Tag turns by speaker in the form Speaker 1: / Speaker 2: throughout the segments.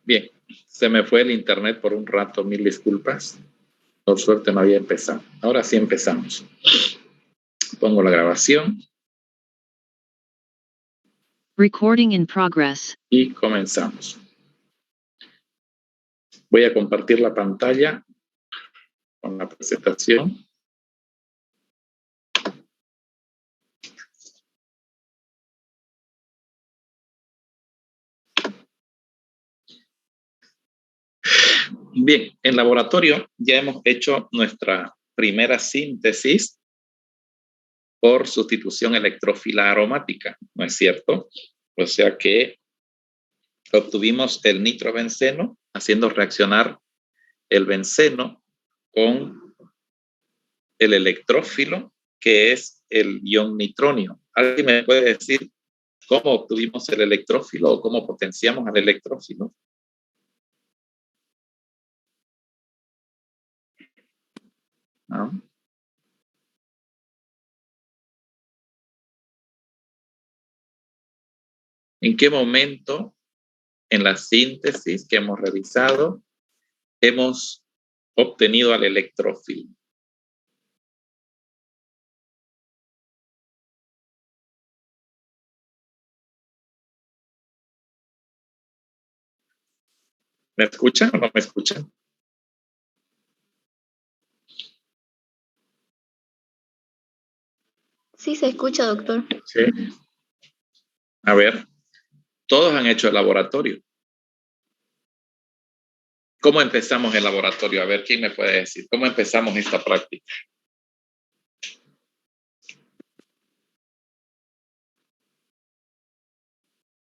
Speaker 1: Bien, se me fue el internet por un rato, mil disculpas. Por suerte no había empezado. Ahora sí empezamos. Pongo la grabación.
Speaker 2: Recording in progress.
Speaker 1: Y comenzamos. Voy a compartir la pantalla con la presentación. Bien, en laboratorio ya hemos hecho nuestra primera síntesis por sustitución electrófila aromática, ¿no es cierto? O sea que obtuvimos el nitrobenceno haciendo reaccionar el benceno con el electrófilo, que es el ion nitronio. ¿Alguien me puede decir cómo obtuvimos el electrófilo o cómo potenciamos al electrófilo? ¿No? ¿En qué momento en la síntesis que hemos realizado hemos obtenido al electrófilo? ¿Me escuchan o no me escuchan?
Speaker 3: Sí, se escucha, doctor.
Speaker 1: Sí. A ver, todos han hecho el laboratorio. ¿Cómo empezamos el laboratorio? A ver, ¿quién me puede decir? ¿Cómo empezamos esta práctica?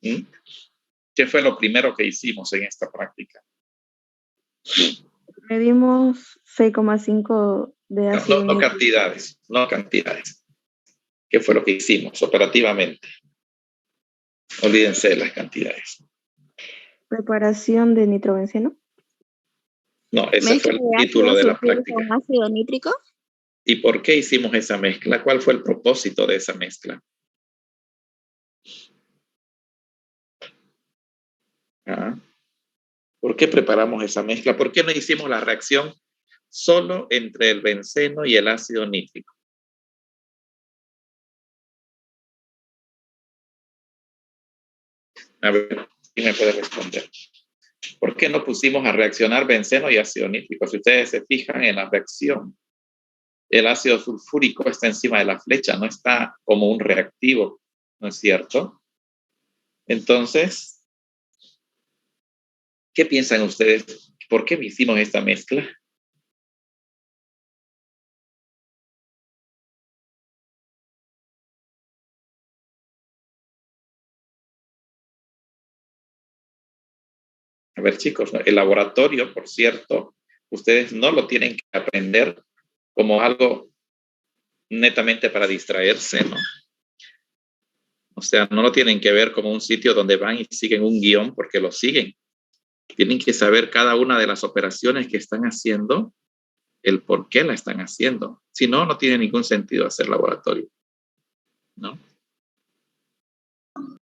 Speaker 1: ¿Qué fue lo primero que hicimos en esta práctica?
Speaker 3: Medimos 6,5 de ácido
Speaker 1: No
Speaker 3: nítrico.
Speaker 1: cantidades, no cantidades. ¿Qué fue lo que hicimos operativamente? Olvídense de las cantidades.
Speaker 3: Preparación de nitrobenceno.
Speaker 1: No, ese fue el título de la práctica.
Speaker 3: ¿Con ácido nítrico?
Speaker 1: ¿Y por qué hicimos esa mezcla? ¿Cuál fue el propósito de esa mezcla? ¿Por qué preparamos esa mezcla? ¿Por qué no hicimos la reacción solo entre el benceno y el ácido nítrico? A ver, ¿quién me puede responder? ¿Por qué no pusimos a reaccionar benceno y ácido nítrico? Si ustedes se fijan en la reacción, el ácido sulfúrico está encima de la flecha, no está como un reactivo, ¿no es cierto? Entonces, ¿qué piensan ustedes? ¿Por qué hicimos esta mezcla? A ver, chicos, el laboratorio, por cierto, ustedes no lo tienen que aprender como algo netamente para distraerse, ¿no? O sea, no lo tienen que ver como un sitio donde van y siguen un guión porque lo siguen. Tienen que saber cada una de las operaciones que están haciendo, el por qué la están haciendo. Si no, no tiene ningún sentido hacer laboratorio, ¿no?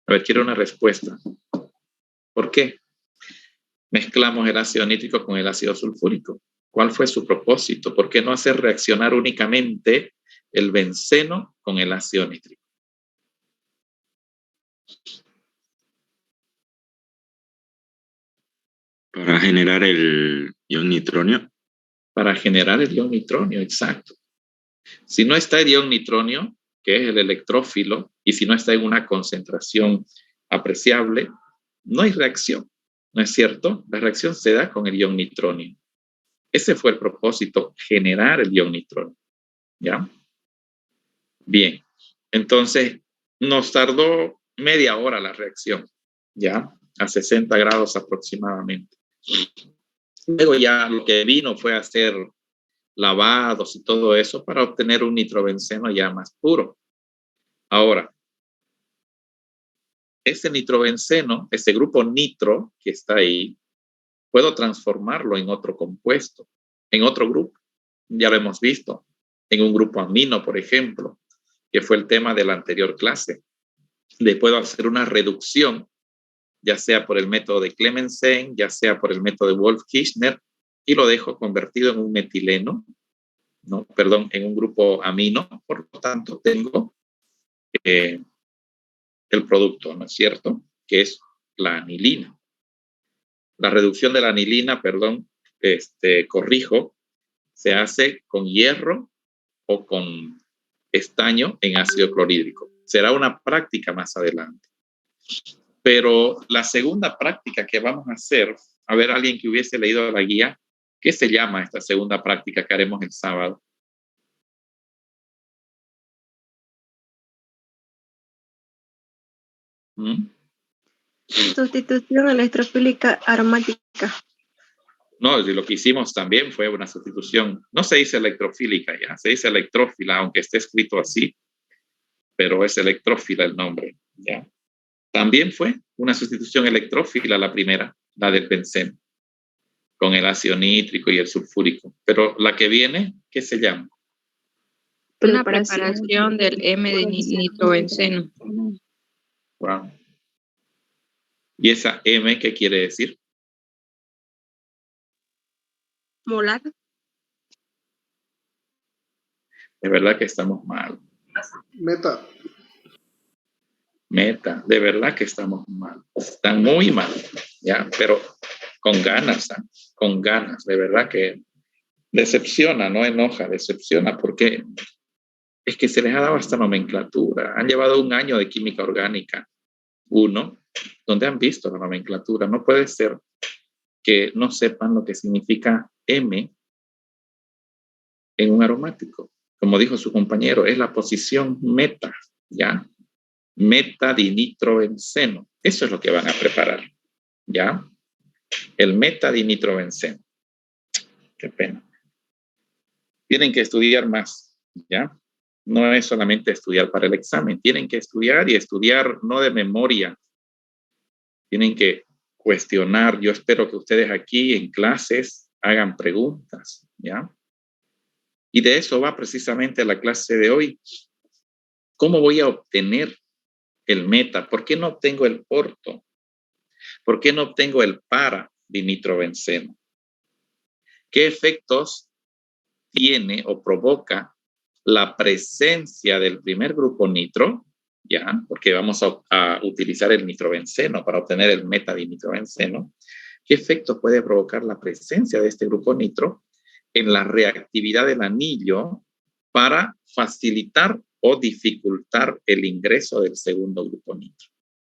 Speaker 1: A ver, quiero una respuesta. ¿Por qué mezclamos el ácido nítrico con el ácido sulfúrico? ¿Cuál fue su propósito? ¿Por qué no hacer reaccionar únicamente el benceno con el ácido nítrico?
Speaker 4: Para generar el ion nitronio.
Speaker 1: Para generar el ion nitronio, exacto. Si no está el ion nitronio, que es el electrófilo, y si no está en una concentración apreciable, no hay reacción, ¿no es cierto? La reacción se da con el ion nitronio. Ese fue el propósito, generar el ion nitronio. ¿Ya? Bien, entonces nos tardó media hora la reacción, ¿ya? A 60 grados aproximadamente. Luego ya lo que vino fue hacer lavados y todo eso para obtener un nitrobenceno ya más puro. Ahora, ese nitrobenceno, ese grupo nitro que está ahí, puedo transformarlo en otro compuesto, en otro grupo. Ya lo hemos visto, en un grupo amino, por ejemplo, que fue el tema de la anterior clase. Le puedo hacer una reducción, ya sea por el método de Clemensen, ya sea por el método de Wolff-Kishner, y lo dejo convertido en un metileno, ¿no? Perdón, en un grupo amino. Por lo tanto, tengo el producto, ¿no es cierto? Que es la anilina. La reducción de la anilina, perdón, corrijo, se hace con hierro o con estaño en ácido clorhídrico. Será una práctica más adelante. Pero la segunda práctica que vamos a hacer, a ver, alguien que hubiese leído la guía, ¿qué se llama esta segunda práctica que haremos el sábado?
Speaker 3: Sustitución electrofílica aromática.
Speaker 1: No, lo que hicimos también fue una sustitución, no se dice electrofílica ya, se dice electrófila, aunque esté escrito así, pero es electrófila el nombre, ¿ya? También fue una sustitución electrófila la primera, la del benceno, con el ácido nítrico y el sulfúrico. Pero la que viene, ¿qué se llama?
Speaker 5: Una preparación del M de nitrobenceno.
Speaker 1: Wow. ¿Y esa M qué quiere decir?
Speaker 5: Molar.
Speaker 1: De verdad que estamos mal. Meta, de verdad que estamos mal. Están muy mal, ¿ya? Pero con ganas, ¿eh? Con ganas. De verdad que decepciona, no enoja, decepciona porque es que se les ha dado esta nomenclatura. Han llevado un año de química orgánica, uno, donde han visto la nomenclatura. No puede ser que no sepan lo que significa M en un aromático. Como dijo su compañero, es la posición meta, ¿ya? Metadinitrobenceno. Eso es lo que van a preparar, ¿ya? El metadinitrobenceno. Qué pena. Tienen que estudiar más, ¿ya? No es solamente estudiar para el examen, tienen que estudiar y estudiar no de memoria. Tienen que cuestionar. Yo espero que ustedes aquí en clases hagan preguntas, ¿ya? Y de eso va precisamente la clase de hoy. ¿Cómo voy a obtener el meta? ¿Por qué no obtengo el orto? ¿Por qué no obtengo el para-dinitrobenceno? ¿Qué efectos tiene o provoca la presencia del primer grupo nitro? ¿Ya? Porque vamos a utilizar el nitrobenceno para obtener el metadinitrobenceno. ¿Qué efectos puede provocar la presencia de este grupo nitro en la reactividad del anillo para facilitar o dificultar el ingreso del segundo grupo nitro?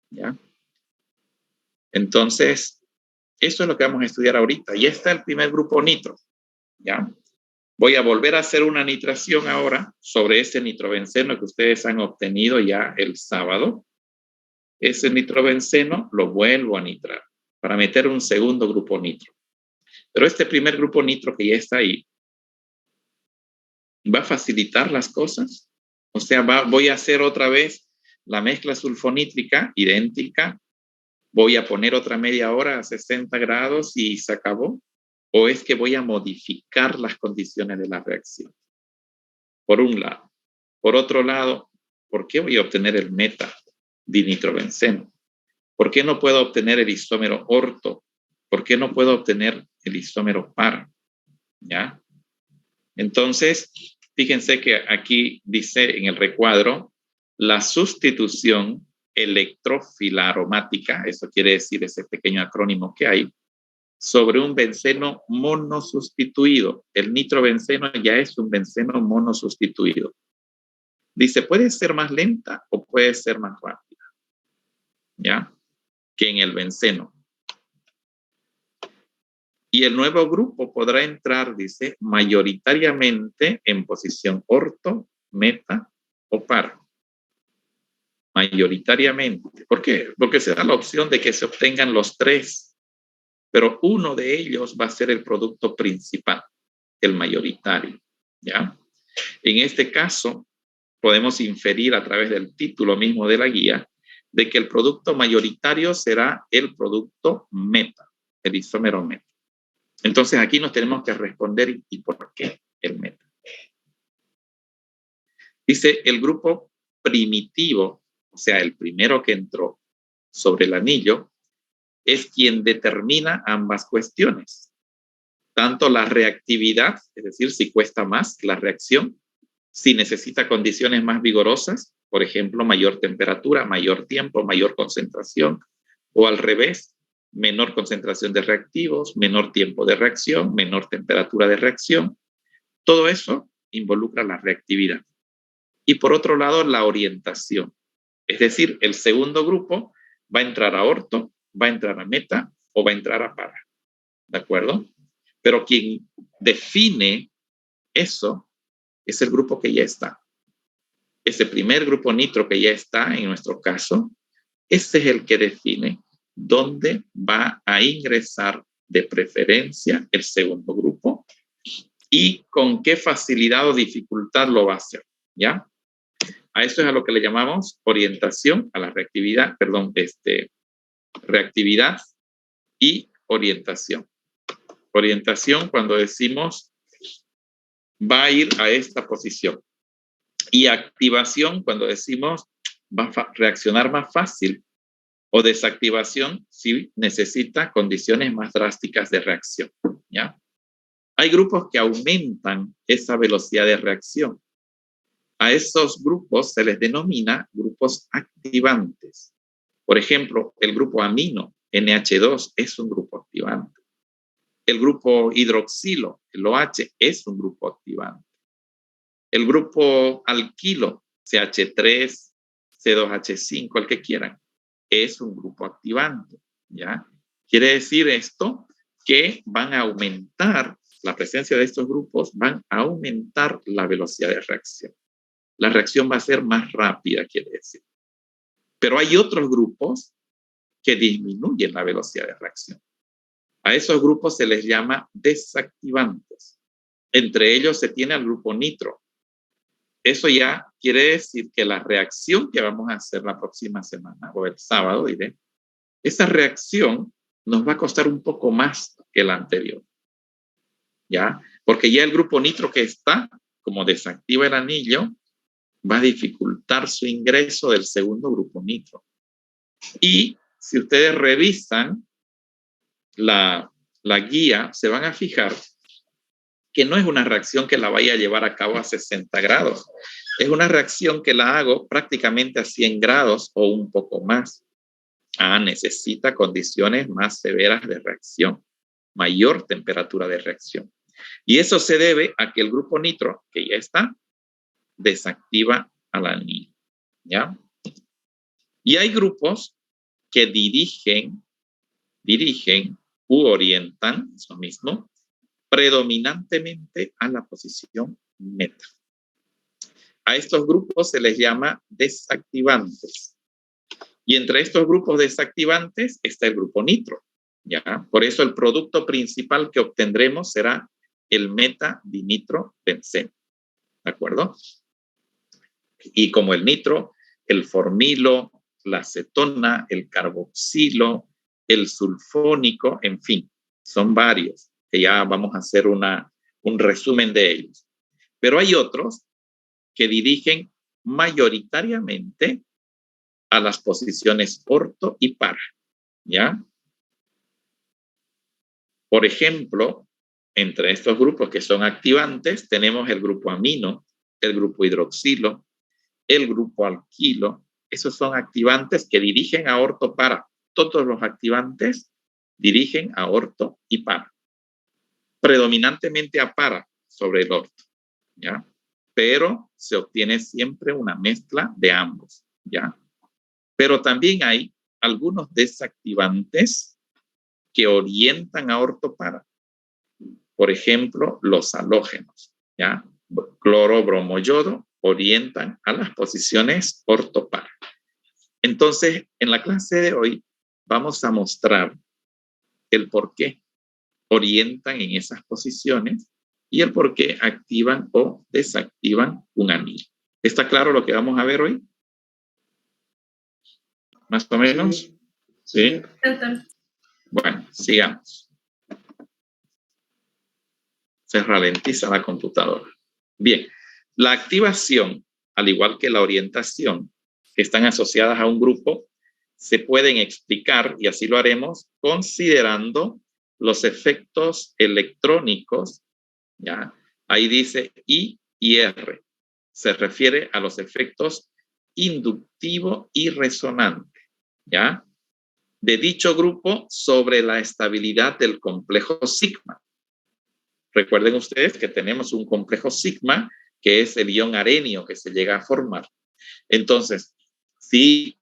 Speaker 1: ¿Ya? Entonces, eso es lo que vamos a estudiar ahorita. Y está el primer grupo nitro, ¿ya? Voy a volver a hacer una nitración ahora sobre ese nitrobenceno que ustedes han obtenido ya el sábado. Ese nitrobenceno lo vuelvo a nitrar para meter un segundo grupo nitro. Pero este primer grupo nitro que ya está ahí, ¿va a facilitar las cosas? O sea, voy a hacer otra vez la mezcla sulfonítrica idéntica. Voy a poner otra media hora a 60 grados y se acabó. ¿O es que voy a modificar las condiciones de la reacción? Por un lado. Por otro lado, ¿por qué voy a obtener el meta? dinitrobenceno. ¿Por qué no puedo obtener el isómero orto? ¿Por qué no puedo obtener el isómero par? ¿Ya? Entonces, fíjense que aquí dice en el recuadro la sustitución electrofilaromática, eso quiere decir ese pequeño acrónimo que hay, sobre un benceno monosustituido. El nitrobenceno ya es un benceno monosustituido. Dice, puede ser más lenta o puede ser más rápida, ¿ya? Que en el benceno. Y el nuevo grupo podrá entrar, dice, mayoritariamente en posición orto, meta o par. Mayoritariamente. ¿Por qué? Porque se da la opción de que se obtengan los tres, pero uno de ellos va a ser el producto principal, el mayoritario, ¿ya? En este caso, podemos inferir a través del título mismo de la guía de que el producto mayoritario será el producto meta, el isómero meta. Entonces aquí nos tenemos que responder ¿y por qué el meta? Dice el grupo primitivo, o sea, el primero que entró sobre el anillo, es quien determina ambas cuestiones. Tanto la reactividad, es decir, si cuesta más la reacción, si necesita condiciones más vigorosas, por ejemplo, mayor temperatura, mayor tiempo, mayor concentración, o al revés, menor concentración de reactivos, menor tiempo de reacción, menor temperatura de reacción. Todo eso involucra la reactividad. Y por otro lado, la orientación. Es decir, el segundo grupo va a entrar a orto, va a entrar a meta o va a entrar a para. ¿De acuerdo? Pero quien define eso es el grupo que ya está. Ese primer grupo nitro que ya está, en nuestro caso, ese es el que define dónde va a ingresar de preferencia el segundo grupo y con qué facilidad o dificultad lo va a hacer, ¿ya? A eso es a lo que le llamamos orientación, a la reactividad, reactividad y orientación. Orientación cuando decimos va a ir a esta posición. Y activación cuando decimos va a reaccionar más fácil, o desactivación si necesita condiciones más drásticas de reacción, ¿ya? Hay grupos que aumentan esa velocidad de reacción. A esos grupos se les denomina grupos activantes. Por ejemplo, el grupo amino, NH2, es un grupo activante. El grupo hidroxilo, el OH, es un grupo activante. El grupo alquilo, CH3, C2H5, el que quieran, es un grupo activante, ¿ya? Quiere decir esto que van a aumentar, la presencia de estos grupos van a aumentar la velocidad de reacción. La reacción va a ser más rápida, quiere decir. Pero hay otros grupos que disminuyen la velocidad de reacción. A esos grupos se les llama desactivantes. Entre ellos se tiene al grupo nitro. Eso ya quiere decir que la reacción que vamos a hacer la próxima semana, o el sábado, diré, esa reacción nos va a costar un poco más que la anterior, ¿ya? Porque ya el grupo nitro que está, como desactiva el anillo, va a dificultar su ingreso del segundo grupo nitro. Y si ustedes revisan la guía, se van a fijar que no es una reacción que la vaya a llevar a cabo a 60 grados. Es una reacción que la hago prácticamente a 100 grados o un poco más. Necesita condiciones más severas de reacción, mayor temperatura de reacción. Y eso se debe a que el grupo nitro, que ya está, desactiva al anillo, ¿ya? Y hay grupos que dirigen u orientan, eso mismo, predominantemente a la posición meta. A estos grupos se les llama desactivantes. Y entre estos grupos desactivantes está el grupo nitro, ¿ya? Por eso el producto principal que obtendremos será el meta-dinitrobenceno, ¿de acuerdo? Y como el nitro, el formilo, la acetona, el carboxilo, el sulfónico, en fin, son varios, que ya vamos a hacer un resumen de ellos. Pero hay otros que dirigen mayoritariamente a las posiciones orto y para, ¿ya? Por ejemplo, entre estos grupos que son activantes, tenemos el grupo amino, el grupo hidroxilo, el grupo alquilo. Esos son activantes que dirigen a orto para. Todos los activantes dirigen a orto y para. Predominantemente a para sobre el orto, ¿ya? Pero se obtiene siempre una mezcla de ambos, ¿ya? Pero también hay algunos desactivantes que orientan a orto para. Por ejemplo, los halógenos, ¿ya? Cloro, bromo, yodo orientan a las posiciones orto para. Entonces, en la clase de hoy vamos a mostrar el por qué orientan en esas posiciones y el por qué activan o desactivan un anillo. ¿Está claro lo que vamos a ver hoy? ¿Más o menos? ¿Sí? Bueno, sigamos. Se ralentiza la computadora. Bien, la activación, al igual que la orientación, que están asociadas a un grupo, se pueden explicar, y así lo haremos, considerando los efectos electrónicos, ¿ya? Ahí dice I y R. Se refiere a los efectos inductivo y resonante, ¿ya? De dicho grupo sobre la estabilidad del complejo sigma. Recuerden ustedes que tenemos un complejo sigma que es el ion arenio que se llega a formar. Entonces, si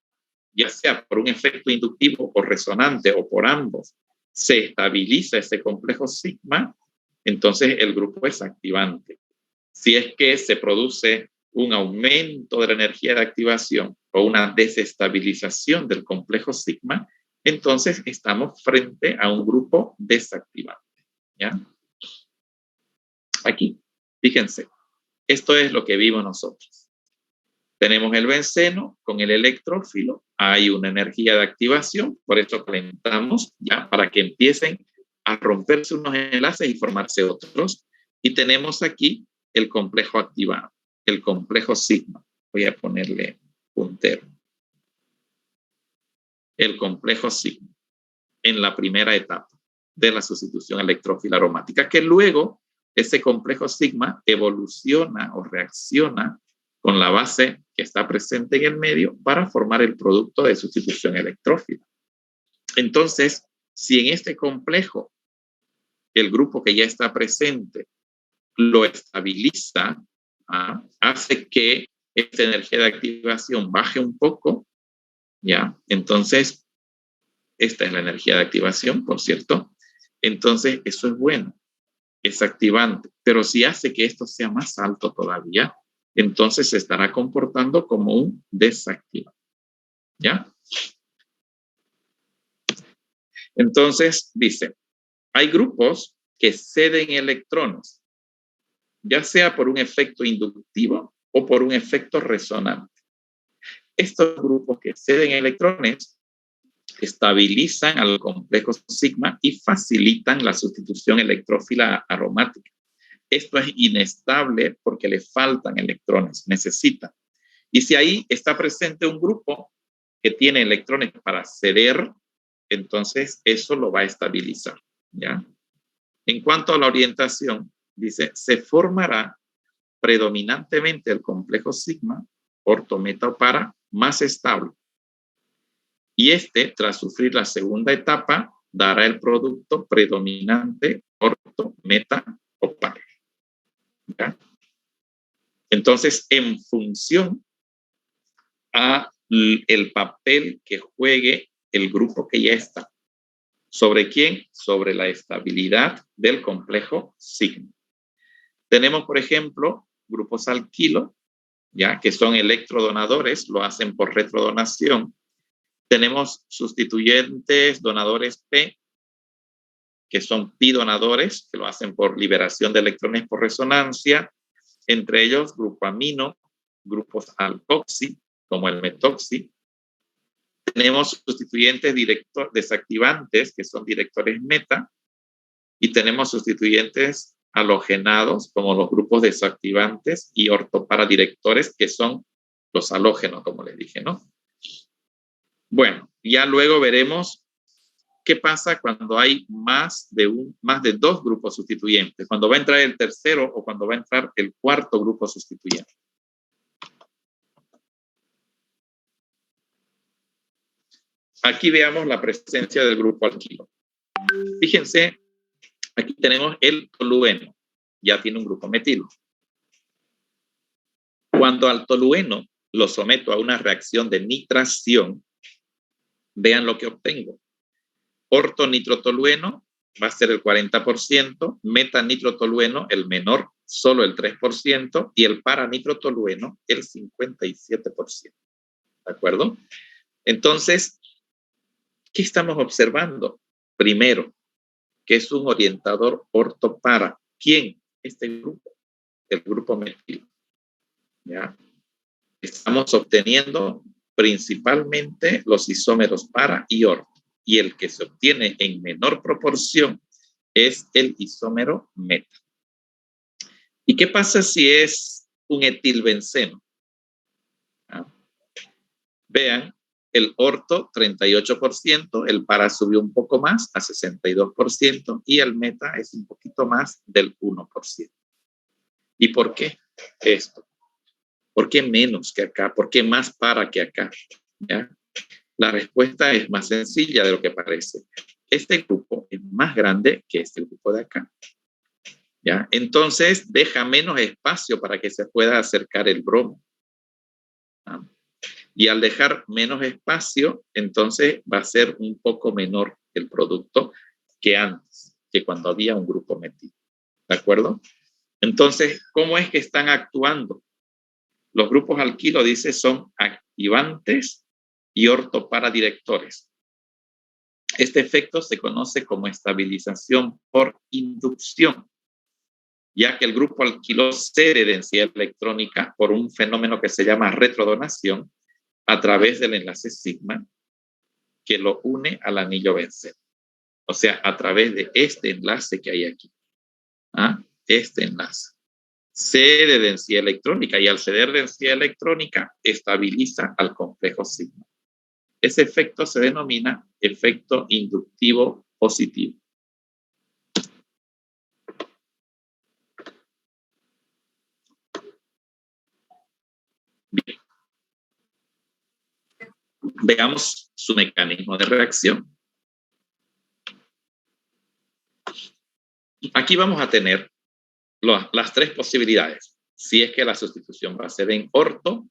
Speaker 1: ya sea por un efecto inductivo o resonante o por ambos, se estabiliza ese complejo sigma, entonces el grupo es activante. Si es que se produce un aumento de la energía de activación o una desestabilización del complejo sigma, entonces estamos frente a un grupo desactivante, ¿ya? Aquí, fíjense, esto es lo que vimos nosotros. Tenemos el benceno con el electrófilo, hay una energía de activación, por eso calentamos ya para que empiecen a romperse unos enlaces y formarse otros. Y tenemos aquí el complejo activado, el complejo sigma. Voy a ponerle puntero. El complejo sigma en la primera etapa de la sustitución electrófila aromática, que luego ese complejo sigma evoluciona o reacciona con la base que está presente en el medio para formar el producto de sustitución electrófila. Entonces, si en este complejo el grupo que ya está presente lo estabiliza, hace que esta energía de activación baje un poco, ¿ya? Entonces, esta es la energía de activación, por cierto. Entonces, eso es bueno, es activante. Pero si hace que esto sea más alto todavía, entonces se estará comportando como un desactivante, ¿ya? Entonces, dice, hay grupos que ceden electrones, ya sea por un efecto inductivo o por un efecto resonante. Estos grupos que ceden electrones estabilizan al complejo sigma y facilitan la sustitución electrófila aromática. Esto es inestable porque le faltan electrones, necesita. Y si ahí está presente un grupo que tiene electrones para ceder, entonces eso lo va a estabilizar, ¿ya? En cuanto a la orientación, dice, se formará predominantemente el complejo sigma, orto, meta o para, más estable. Y tras sufrir la segunda etapa, dará el producto predominante, orto, meta o para. ¿Ya? Entonces, en función a el papel que juegue el grupo que ya está. ¿Sobre quién? Sobre la estabilidad del complejo sigma. Tenemos, por ejemplo, grupos alquilo, ya que son electrodonadores, lo hacen por retrodonación. Tenemos sustituyentes donadores P, que son pi donadores, que lo hacen por liberación de electrones por resonancia, entre ellos grupo amino, grupos alcoxi, como el metoxi. Tenemos sustituyentes desactivantes, que son directores meta, y tenemos sustituyentes halogenados, como los grupos desactivantes, y ortoparadirectores, que son los halógenos, como les dije, ¿no? Bueno, ya luego veremos qué pasa cuando hay más de dos grupos sustituyentes, cuando va a entrar el tercero o cuando va a entrar el cuarto grupo sustituyente. Aquí veamos la presencia del grupo alquilo. Fíjense, aquí tenemos el tolueno, ya tiene un grupo metilo. Cuando al tolueno lo someto a una reacción de nitración, vean lo que obtengo. Ortonitrotolueno va a ser el 40%, metanitrotolueno el menor, solo el 3%, y el paranitrotolueno el 57%. ¿De acuerdo? Entonces, ¿qué estamos observando? Primero, que es un orientador ortopara. ¿Quién? Este grupo, el grupo metilo. ¿Ya? Estamos obteniendo principalmente los isómeros para y orto. Y el que se obtiene en menor proporción es el isómero meta. ¿Y qué pasa si es un etilbenceno? ¿Ah? Vean, el orto 38%, el para subió un poco más a 62% y el meta es un poquito más del 1%. ¿Y por qué esto? ¿Por qué menos que acá? ¿Por qué más para que acá? ¿Ya? La respuesta es más sencilla de lo que parece. Este grupo es más grande que este grupo de acá. ¿Ya? Entonces, deja menos espacio para que se pueda acercar el bromo. ¿Ah? Y al dejar menos espacio, entonces va a ser un poco menor el producto que antes, que cuando había un grupo metilo. ¿De acuerdo? Entonces, ¿cómo es que están actuando? Los grupos alquilo, dice, son activantes y ortoparadirectores. Este efecto se conoce como estabilización por inducción, ya que el grupo alquilo cede densidad electrónica por un fenómeno que se llama retrodonación a través del enlace sigma que lo une al anillo benceno. O sea, a través de este enlace que hay aquí. ¿Ah? Este enlace. Cede densidad electrónica y al ceder densidad electrónica estabiliza al complejo sigma. Ese efecto se denomina efecto inductivo positivo. Bien. Veamos su mecanismo de reacción. Aquí vamos a tener las tres posibilidades. Si es que la sustitución va a ser en orto,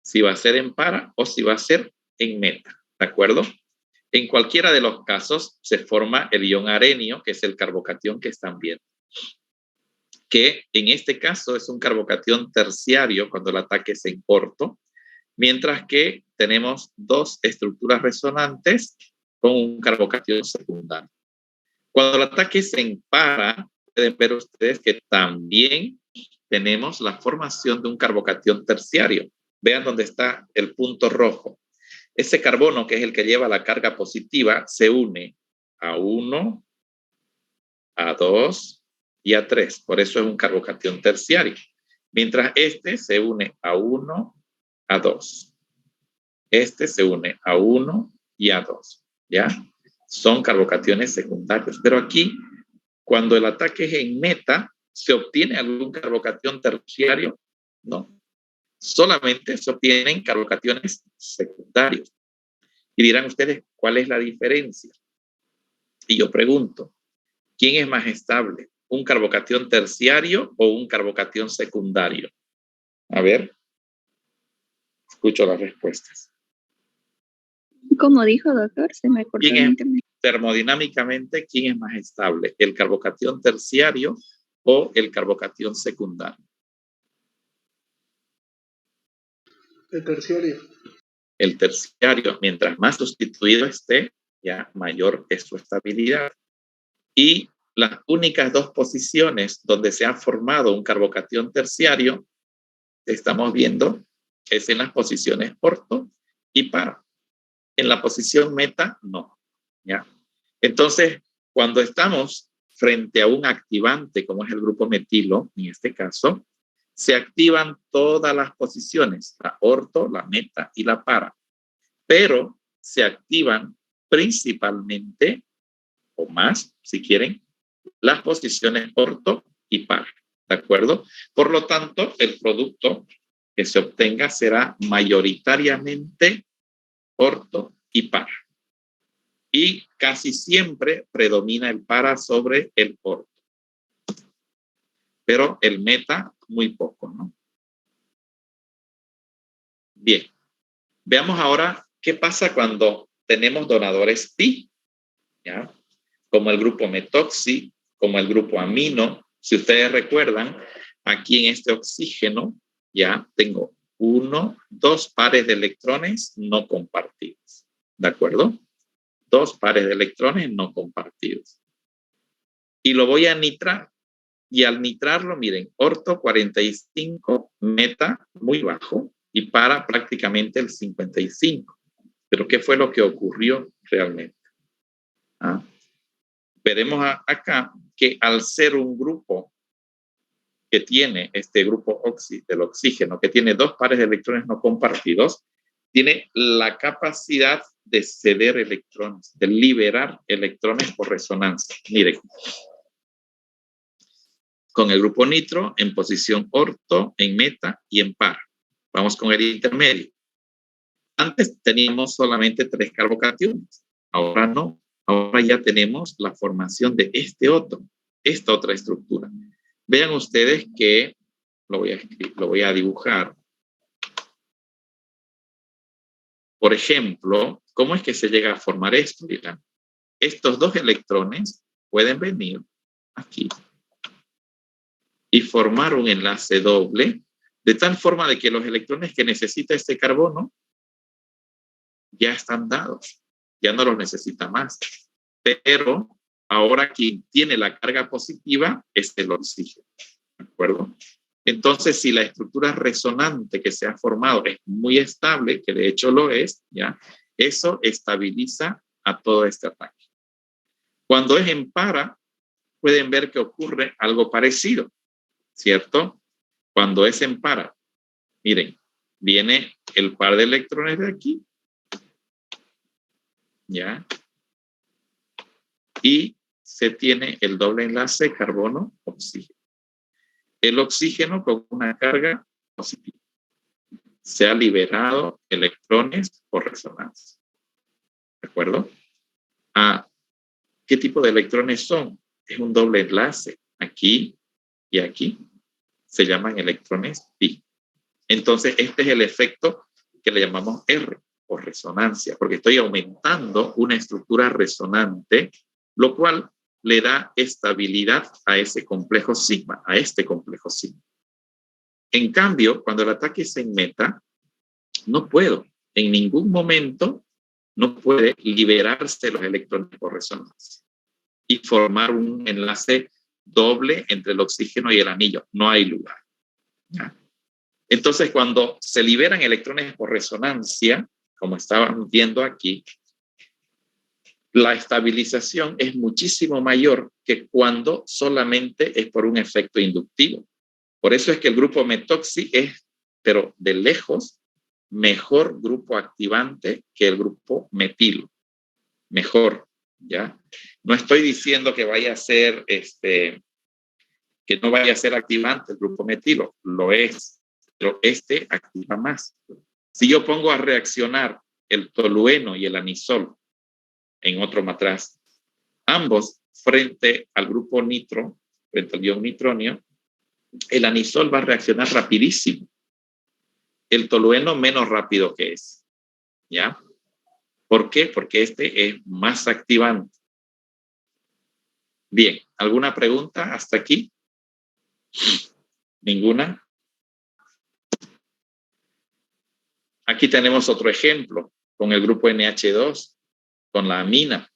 Speaker 1: si va a ser en para o si va a ser en meta. ¿De acuerdo? En cualquiera de los casos se forma el ion arenio, que es el carbocatión que están viendo. Que en este caso es un carbocatión terciario cuando el ataque es en orto, mientras que tenemos dos estructuras resonantes con un carbocatión secundario. Cuando el ataque es en para, pueden ver ustedes que también tenemos la formación de un carbocatión terciario. Vean dónde está el punto rojo. Ese carbono, que es el que lleva la carga positiva, se une a 1, a 2 y a 3. Por eso es un carbocatión terciario. Mientras este se une a 1, a 2. Este se une a 1 y a 2. ¿Ya? Son carbocationes secundarios. Pero aquí, cuando el ataque es en meta, ¿se obtiene algún carbocatión terciario? No. Solamente se obtienen carbocationes secundarios. Y dirán ustedes, ¿cuál es la diferencia? Y yo pregunto, ¿quién es más estable? ¿Un carbocatión terciario o un carbocatión secundario? A ver, escucho las respuestas.
Speaker 3: Como dijo, doctor, se me cortó el internet.
Speaker 1: Termodinámicamente, ¿quién es más estable? ¿El carbocatión terciario o el carbocatión secundario?
Speaker 6: El terciario.
Speaker 1: El terciario, mientras más sustituido esté, ya mayor es su estabilidad. Y las únicas dos posiciones donde se ha formado un carbocatión terciario, estamos viendo, es en las posiciones orto y para. En la posición meta, no. ¿Ya? Entonces, cuando estamos frente a un activante, como es el grupo metilo, en este caso, se activan todas las posiciones, la orto, la meta y la para. Pero se activan principalmente, o más, si quieren, las posiciones orto y par. ¿De acuerdo? Por lo tanto, el producto que se obtenga será mayoritariamente orto y par. Y casi siempre predomina el para sobre el orto. Pero el meta, muy poco, ¿no? Bien. Veamos ahora qué pasa cuando tenemos donadores pi, ¿ya? Como el grupo metoxi, como el grupo amino. Si ustedes recuerdan, aquí en este oxígeno ya tengo 2 pares de electrones no compartidos. ¿De acuerdo? 2 pares de electrones no compartidos. Y lo voy a nitrar. Y al nitrarlo, miren, orto 45, meta muy bajo y para prácticamente el 55. Pero ¿qué fue lo que ocurrió realmente? Veremos acá que al ser un grupo que tiene este grupo del oxígeno, que tiene 2 pares de electrones no compartidos, tiene la capacidad de ceder electrones, de liberar electrones por resonancia. Miren, con el grupo nitro en posición orto, en meta y en par. Vamos con el intermedio. Antes teníamos solamente 3 carbocationes, ahora no. Ahora ya tenemos la formación de este otro, esta otra estructura. Vean ustedes que lo voy a dibujar. Por ejemplo, ¿cómo es que se llega a formar esto? Miren, estos 2 electrones pueden venir aquí y formar un enlace doble, de tal forma de que los electrones que necesita este carbono ya están dados, ya no los necesita más. Pero ahora quien tiene la carga positiva es el oxígeno, ¿de acuerdo? Entonces, si la estructura resonante que se ha formado es muy estable, que de hecho lo es, ¿ya? Eso estabiliza a todo este ataque. Cuando es en para, pueden ver que ocurre algo parecido, ¿cierto? Cuando es en para, miren, viene el par de electrones de aquí, ¿ya? Y se tiene el doble enlace carbono-oxígeno. El oxígeno con una carga positiva. Se ha liberado electrones por resonancia. ¿De acuerdo? ¿Qué tipo de electrones son? Es un doble enlace. Aquí y aquí se llaman electrones pi. Entonces, este es el efecto que le llamamos R, por resonancia, porque estoy aumentando una estructura resonante, lo cual le da estabilidad a ese complejo sigma, a este complejo sigma. En cambio, cuando el ataque es en meta, no puedo, en ningún momento, no puede liberarse los electrones por resonancia y formar un enlace doble entre el oxígeno y el anillo. No hay lugar. ¿Ya? Entonces, cuando se liberan electrones por resonancia, como estaban viendo aquí, la estabilización es muchísimo mayor que cuando solamente es por un efecto inductivo. Por eso es que el grupo metoxi es, pero de lejos, mejor grupo activante que el grupo metilo. Mejor, ¿ya? No estoy diciendo que vaya a ser, que no vaya a ser activante el grupo metilo. Lo es, pero este activa más. Si yo pongo a reaccionar el tolueno y el anisol en otro matraz, ambos frente al grupo nitro, frente al ion nitronio, el anisol va a reaccionar rapidísimo. El tolueno menos rápido que es. ¿Ya? ¿Por qué? Porque este es más activante. Bien, ¿alguna pregunta hasta aquí? ¿Ninguna? Aquí tenemos otro ejemplo con el grupo NH2, con la amina.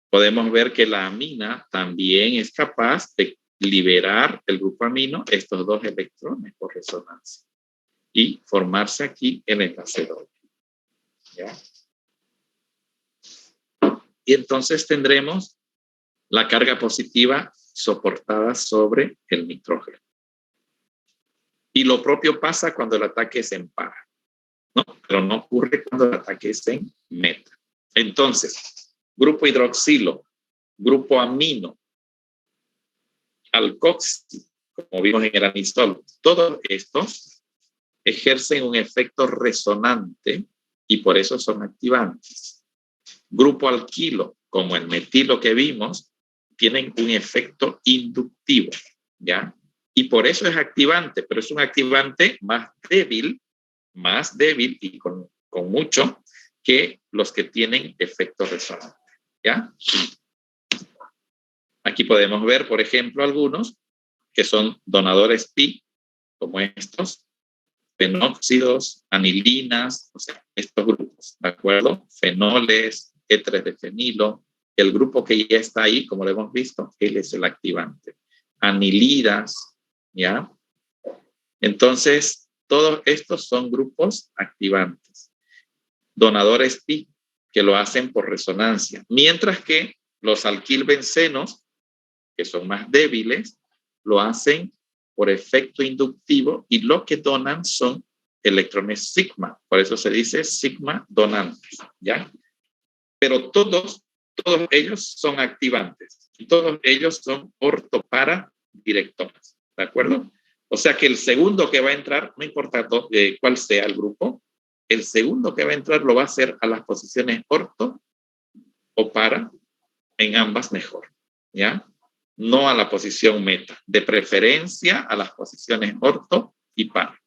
Speaker 1: Podemos ver que la amina también es capaz de liberar el grupo amino estos 2 electrones por resonancia y formarse aquí el enlace doble. ¿Ya? Y entonces tendremos la carga positiva soportada sobre el nitrógeno. Y lo propio pasa cuando el ataque es en para, ¿no? Pero no ocurre cuando el ataque es en meta. Entonces, grupo hidroxilo, grupo amino, alcoxi, como vimos en el anisol, todos estos ejercen un efecto resonante y por eso son activantes. Grupo alquilo, como el metilo que vimos, tienen un efecto inductivo, ¿ya? Y por eso es activante, pero es un activante más débil y con mucho que los que tienen efecto resonante, ¿ya? Aquí podemos ver, por ejemplo, algunos que son donadores pi, como estos, fenóxidos, anilinas, o sea, estos grupos, ¿de acuerdo? Fenoles, éteres de fenilo. El grupo que ya está ahí, como lo hemos visto, él es el activante. Anilidas, ¿ya? Entonces, todos estos son grupos activantes. Donadores pi, que lo hacen por resonancia. Mientras que los alquilbencenos, que son más débiles, lo hacen por efecto inductivo y lo que donan son electrones sigma. Por eso se dice sigma donantes, ¿ya? Pero todos ellos son activantes y todos ellos son ortoparadirectores, ¿de acuerdo? O sea que el segundo que va a entrar, no importa cuál sea el grupo, el segundo que va a entrar lo va a hacer a las posiciones orto o para, en ambas mejor, ¿ya? No a la posición meta, de preferencia a las posiciones orto y para.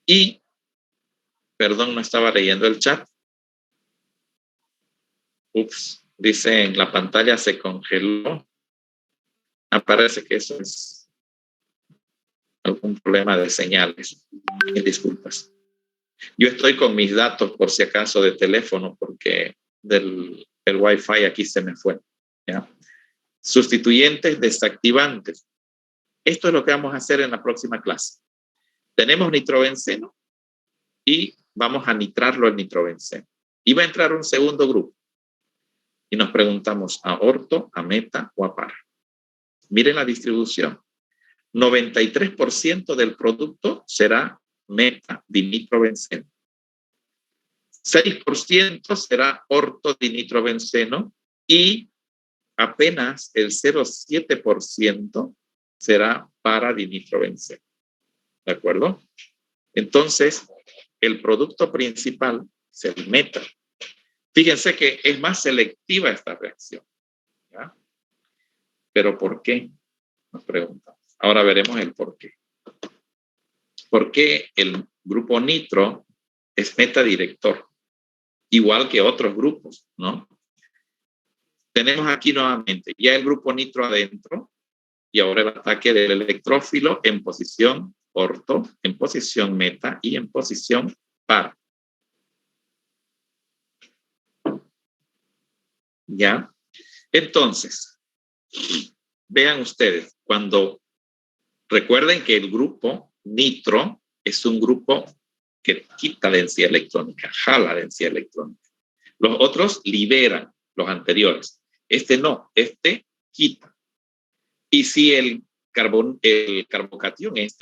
Speaker 1: Y, perdón, no estaba leyendo el chat. Ups, dice en la pantalla se congeló. Parece que eso es algún problema de señales. Disculpas. Yo estoy con mis datos por si acaso de teléfono porque el Wi-Fi aquí se me fue, ¿ya? Sustituyentes desactivantes. Esto es lo que vamos a hacer en la próxima clase. Tenemos nitrobenceno y vamos a nitrarlo el nitrobenceno. Y va a entrar un segundo grupo. Y nos preguntamos a orto, a meta o a para. Miren la distribución. 93% del producto será meta-dinitrobenceno. 6% será ortodinitrobenceno y apenas el 0,7% será para-dinitrobenceno. ¿De acuerdo? Entonces, el producto principal es el meta. Fíjense que es más selectiva esta reacción, ¿ya? ¿Pero por qué? Nos preguntamos. Ahora veremos el por qué. ¿Por qué el grupo nitro es metadirector? Igual que otros grupos, ¿no? Tenemos aquí nuevamente ya el grupo nitro adentro y ahora el ataque del electrófilo en posición orto, en posición meta y en posición para. ¿Ya? Entonces, vean ustedes, cuando recuerden que el grupo nitro es un grupo que quita densidad electrónica, jala densidad electrónica. Los otros liberan, los anteriores. Este no, este quita. Y si el carbocatión es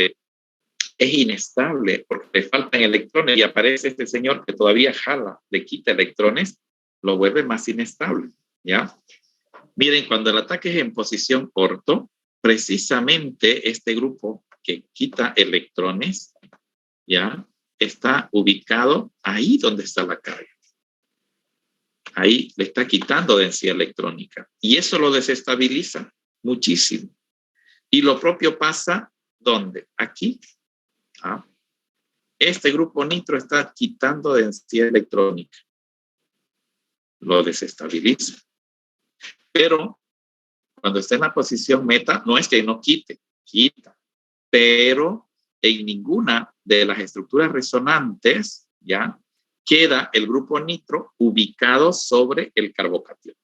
Speaker 1: inestable porque le faltan electrones y aparece este señor que todavía jala, le quita electrones, lo vuelve más inestable, ¿ya? Miren, cuando el ataque es en posición orto, precisamente este grupo que quita electrones, ¿ya? Está ubicado ahí donde está la carga. Ahí le está quitando densidad electrónica. Y eso lo desestabiliza muchísimo. Y lo propio pasa, ¿dónde? Aquí. ¿Ah? Este grupo nitro está quitando densidad electrónica. Lo desestabiliza. Pero cuando está en la posición meta, no es que no quite, quita. Pero en ninguna de las estructuras resonantes, ¿ya? Queda el grupo nitro ubicado sobre el carbocatión.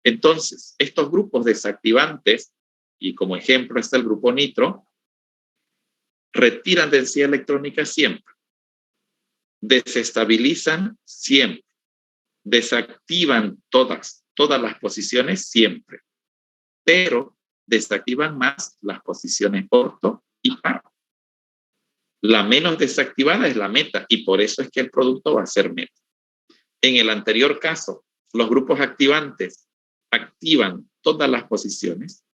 Speaker 1: Entonces, estos grupos desactivantes, y como ejemplo está el grupo nitro, retiran densidad electrónica siempre, desestabilizan siempre, desactivan todas las posiciones siempre, pero desactivan más las posiciones orto y para. La menos desactivada es la meta y por eso es que el producto va a ser meta. En el anterior caso, los grupos activantes activan todas las posiciones,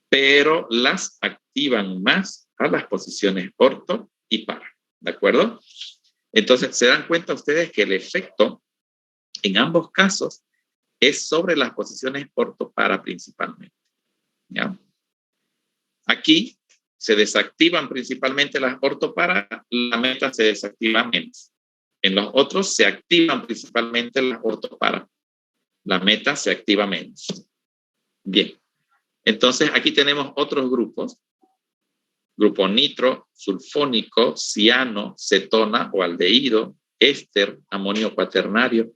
Speaker 1: pero las activan más a las posiciones orto y para. ¿De acuerdo? Entonces, se dan cuenta ustedes que el efecto en ambos casos es sobre las posiciones orto para principalmente. ¿Ya? Aquí se desactivan principalmente las orto para, la meta se desactiva menos. En los otros se activan principalmente las orto para, la meta se activa menos. Bien, entonces aquí tenemos otros grupos. Grupo nitro, sulfónico, ciano, cetona o aldehído, éster, amonio cuaternario.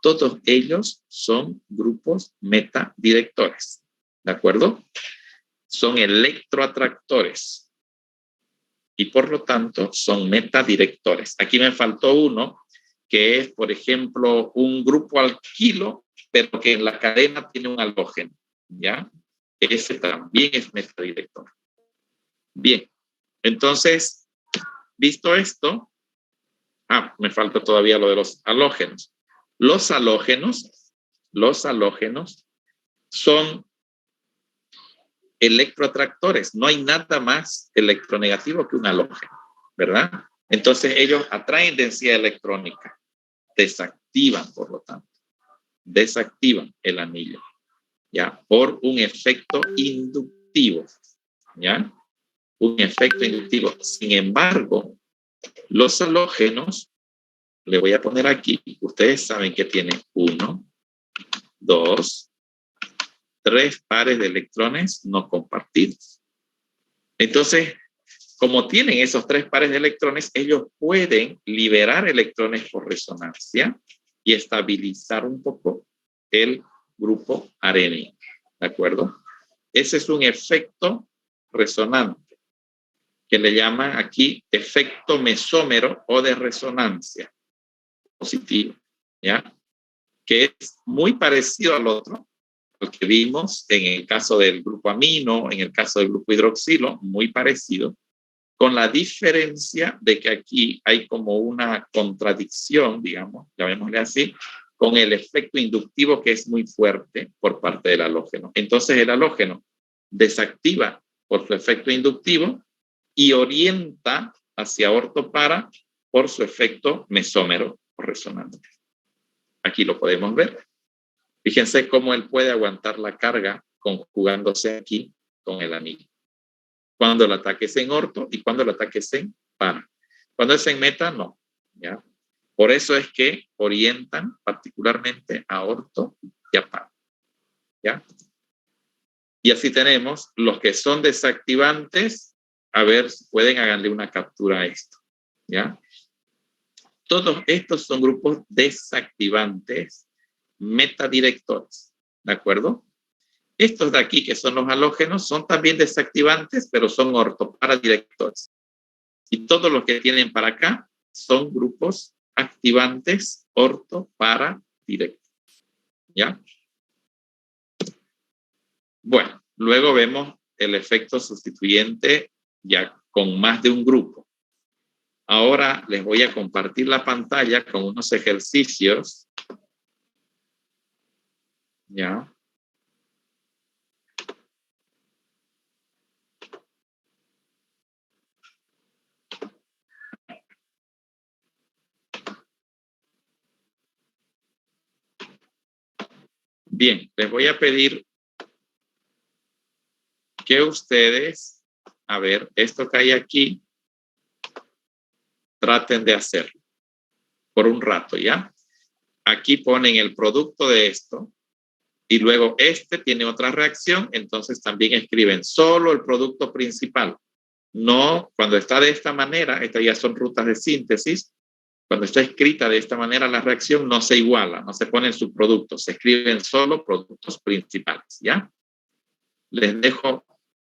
Speaker 1: Todos ellos son grupos metadirectores. ¿De acuerdo? Son electroatractores y por lo tanto son metadirectores. Aquí me faltó uno que es, por ejemplo, un grupo alquilo, pero que en la cadena tiene un halógeno, ¿ya? Ese también es metadirector. Bien, entonces, visto esto, me falta todavía lo de los halógenos. Los halógenos son electroatractores. No hay nada más electronegativo que un halógeno, ¿verdad? Entonces ellos atraen densidad electrónica, desactivan, por lo tanto, desactivan el anillo, ¿ya? Por un efecto inductivo, ¿ya? Un efecto inductivo. Sin embargo, los halógenos, le voy a poner aquí, ustedes saben que tienen 1, 2, 3 pares de electrones no compartidos. Entonces, como tienen esos 3 pares de electrones, ellos pueden liberar electrones por resonancia y estabilizar un poco el grupo arénico. ¿De acuerdo? Ese es un efecto resonante que le llaman aquí efecto mesómero o de resonancia positivo, ¿ya? Que es muy parecido al otro, al que vimos en el caso del grupo amino, en el caso del grupo hidroxilo, muy parecido, con la diferencia de que aquí hay como una contradicción, digamos, llamémosle así, con el efecto inductivo que es muy fuerte por parte del halógeno. Entonces el halógeno desactiva por su efecto inductivo y orienta hacia ortopara por su efecto mesómero o resonante. Aquí lo podemos ver. Fíjense cómo él puede aguantar la carga conjugándose aquí con el anillo. Cuando el ataque es en orto y cuando el ataque es en para. Cuando es en meta, no. ¿Ya? Por eso es que orientan particularmente a orto y a para. ¿Ya? Y así tenemos los que son desactivantes. A ver si pueden hacerle una captura a esto. ¿Ya? Todos estos son grupos desactivantes metadirectores. ¿De acuerdo? Estos de aquí, que son los halógenos, son también desactivantes, pero son ortoparadirectores. Y todos los que tienen para acá son grupos activantes ortoparadirectores. ¿Ya? Bueno, luego vemos el efecto sustituyente ya con más de un grupo. Ahora les voy a compartir la pantalla con unos ejercicios. ¿Ya? Bien, les voy a pedir que ustedes, a ver, esto que hay aquí, traten de hacerlo por un rato, ¿ya? Aquí ponen el producto de esto y luego este tiene otra reacción, entonces también escriben solo el producto principal. No, cuando está de esta manera, estas ya son rutas de síntesis. Cuando está escrita de esta manera, la reacción no se iguala, no se ponen subproductos, se escriben solo productos principales, ¿ya? Les dejo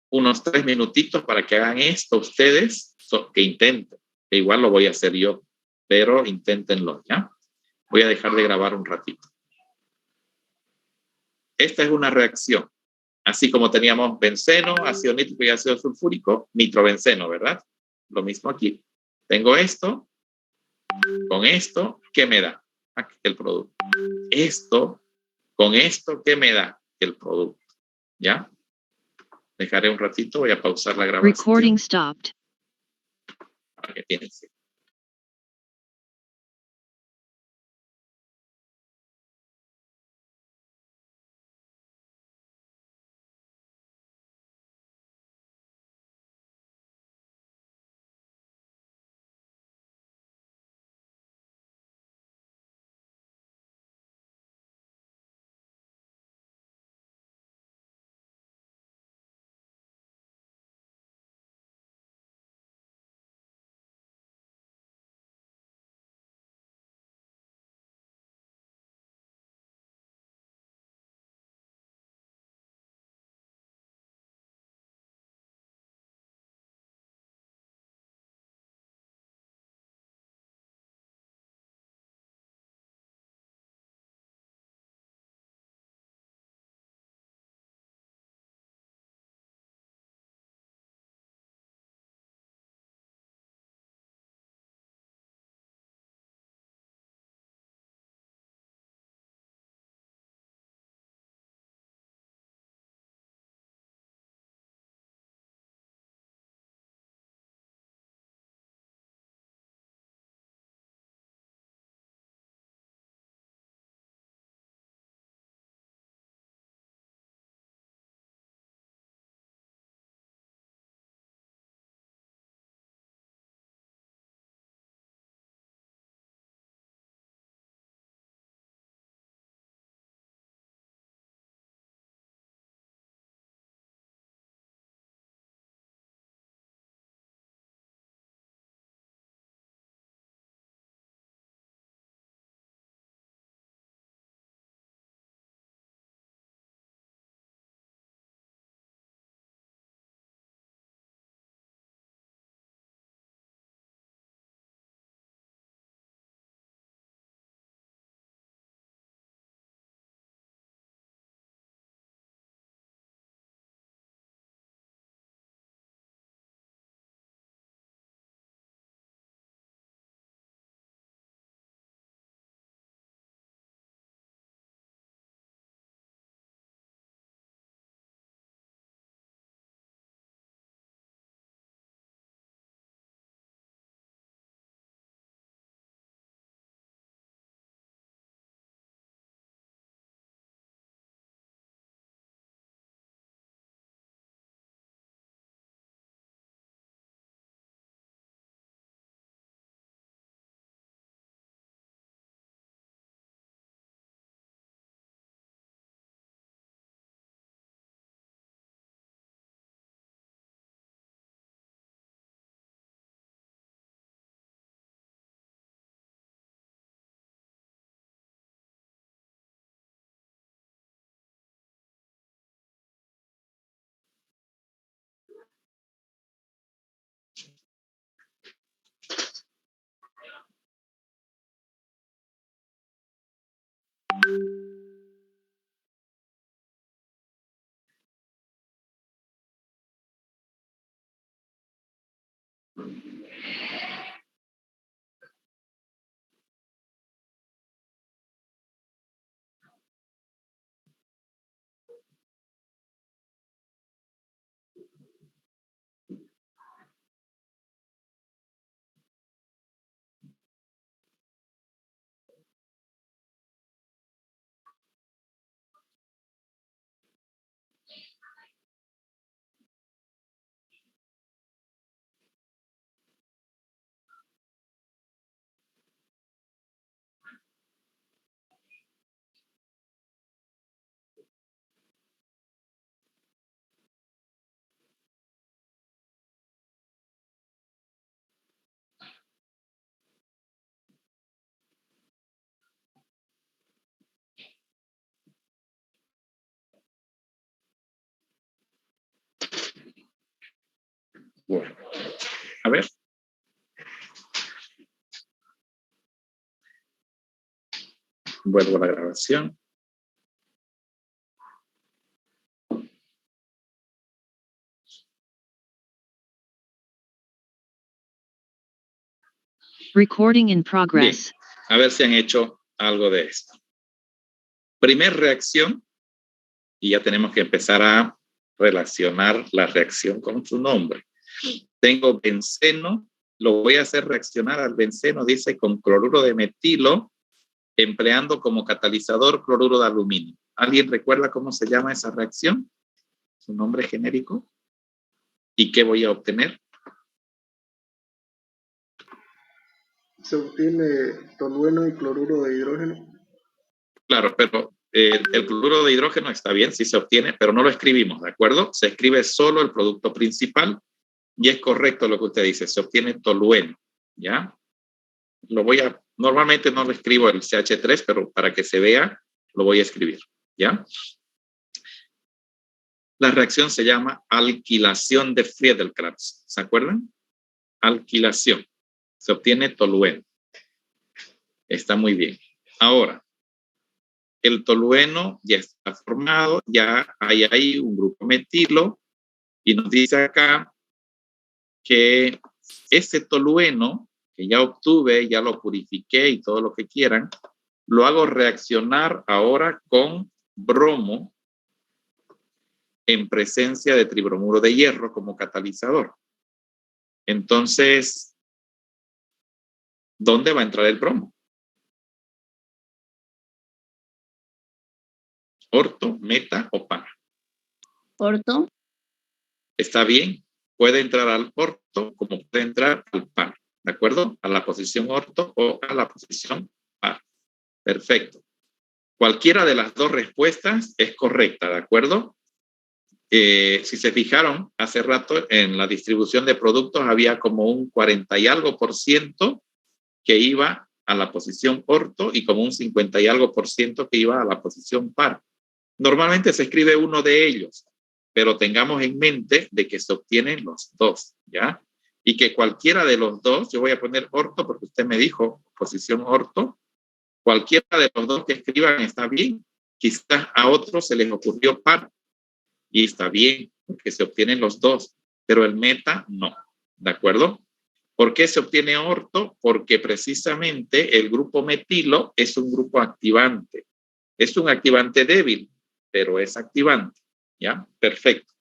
Speaker 1: unos 3 minutitos para que hagan esto ustedes, que intenten, que igual lo voy a hacer yo, pero inténtenlo, ¿ya? Voy a dejar de grabar un ratito. Esta es una reacción, así como teníamos benceno, ácido nítrico y ácido sulfúrico, nitrobenceno, ¿verdad? Lo mismo aquí. Tengo esto, con esto, ¿qué me da? Aquí el producto. Esto, con esto, ¿qué me da? El producto. ¿Ya? Dejaré un ratito, voy a pausar la grabación.
Speaker 2: Recording stopped.
Speaker 1: Para que piense. Bueno, a ver. Vuelvo a la grabación.
Speaker 2: Recording in progress.
Speaker 1: Bien, a ver si han hecho algo de esto. Primer reacción, y ya tenemos que empezar a relacionar la reacción con su nombre. Tengo benceno, lo voy a hacer reaccionar al benceno, dice, con cloruro de metilo, empleando como catalizador cloruro de aluminio. ¿Alguien recuerda cómo se llama esa reacción? ¿Su nombre genérico? ¿Y qué voy a obtener?
Speaker 6: Se obtiene tolueno y cloruro de hidrógeno.
Speaker 1: Claro, pero el cloruro de hidrógeno está bien, sí se obtiene, pero no lo escribimos, ¿de acuerdo? Se escribe solo el producto principal y es correcto lo que usted dice, se obtiene tolueno, ¿ya? Normalmente no lo escribo el CH3, pero para que se vea, lo voy a escribir, ¿ya? La reacción se llama alquilación de Friedel-Crafts, ¿se acuerdan? Alquilación, se obtiene tolueno. Está muy bien. Ahora, el tolueno ya está formado, ya hay ahí un grupo metilo y nos dice acá que ese tolueno que ya obtuve, ya lo purifiqué y todo lo que quieran, lo hago reaccionar ahora con bromo en presencia de tribromuro de hierro como catalizador. Entonces, ¿dónde va a entrar el bromo? ¿Orto, meta o par?
Speaker 3: Orto.
Speaker 1: Está bien, puede entrar al orto como puede entrar al par, ¿de acuerdo? A la posición orto o a la posición par. Perfecto. Cualquiera de las dos respuestas es correcta, ¿de acuerdo? Si se fijaron, hace rato en la distribución de productos había como un 40 y algo % que iba a la posición orto y como un 50 y algo % que iba a la posición par. Normalmente se escribe uno de ellos, pero tengamos en mente de que se obtienen los dos, ¿ya? Y que cualquiera de los dos, yo voy a poner orto porque usted me dijo posición orto, cualquiera de los dos que escriban está bien. Quizás a otros se les ocurrió par y está bien porque se obtienen los dos, pero el meta no, ¿de acuerdo? ¿Por qué se obtiene orto? Porque precisamente el grupo metilo es un grupo activante. Es un activante débil, pero es activante, ¿ya? Perfecto.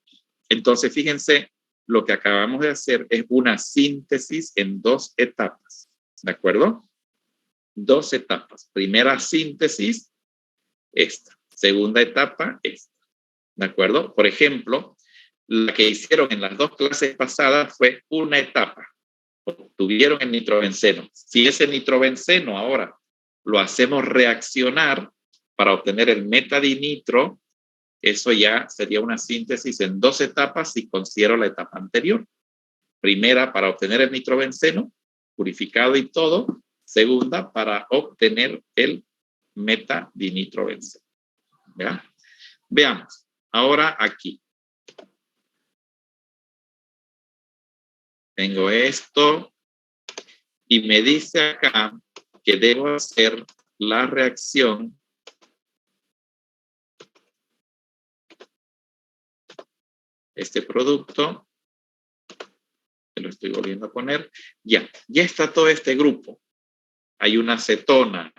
Speaker 1: Entonces, fíjense, lo que acabamos de hacer es una síntesis en 2 etapas, ¿de acuerdo? 2 etapas. Primera síntesis, esta. Segunda etapa, esta. ¿De acuerdo? Por ejemplo, la que hicieron en las 2 clases pasadas fue una etapa. Obtuvieron el nitrobenceno. Si ese nitrobenceno ahora lo hacemos reaccionar para obtener el metadinitro, eso ya sería una síntesis en 2 etapas si considero la etapa anterior. Primera, para obtener el nitrobenceno, purificado y todo. Segunda, para obtener el metadinitrobenceno. ¿Ya? Veamos. Ahora aquí. Tengo esto y me dice acá que debo hacer la reacción este producto, que lo estoy volviendo a poner, ya está todo este grupo. Hay una cetona,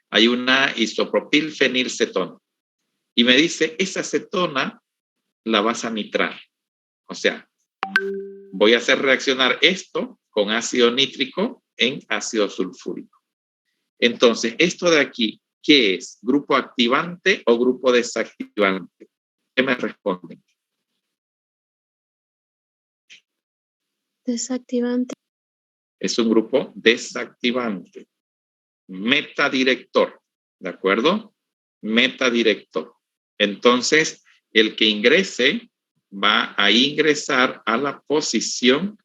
Speaker 1: hay una isopropilfenilcetona. Y me dice, esa cetona la vas a nitrar. O sea, voy a hacer reaccionar esto con ácido nítrico en ácido sulfúrico. Entonces, esto de aquí, ¿qué es? ¿Grupo activante o grupo desactivante? ¿Qué me responden?
Speaker 3: Desactivante.
Speaker 1: Es un grupo desactivante. Metadirector, ¿de acuerdo? Metadirector. Entonces, el que ingrese va a ingresar a la posición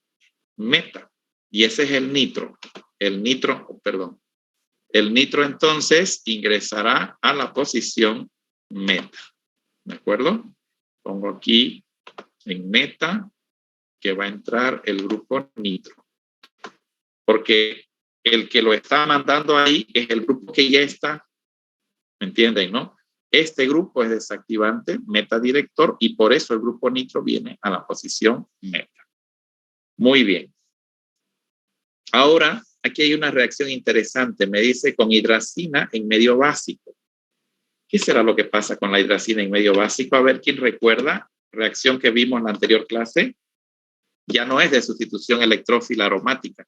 Speaker 1: meta. Y ese es el nitro. El nitro entonces ingresará a la posición meta. ¿De acuerdo? Pongo aquí en meta que va a entrar el grupo nitro. Porque el que lo está mandando ahí es el grupo que ya está. ¿Me entienden, no? Este grupo es desactivante, metadirector, y por eso el grupo nitro viene a la posición meta. Muy bien. Ahora aquí hay una reacción interesante. Me dice con hidracina en medio básico. ¿Qué será lo que pasa con la hidracina en medio básico? A ver, ¿quién recuerda? Reacción que vimos en la anterior clase. Ya no es de sustitución electrófila aromática.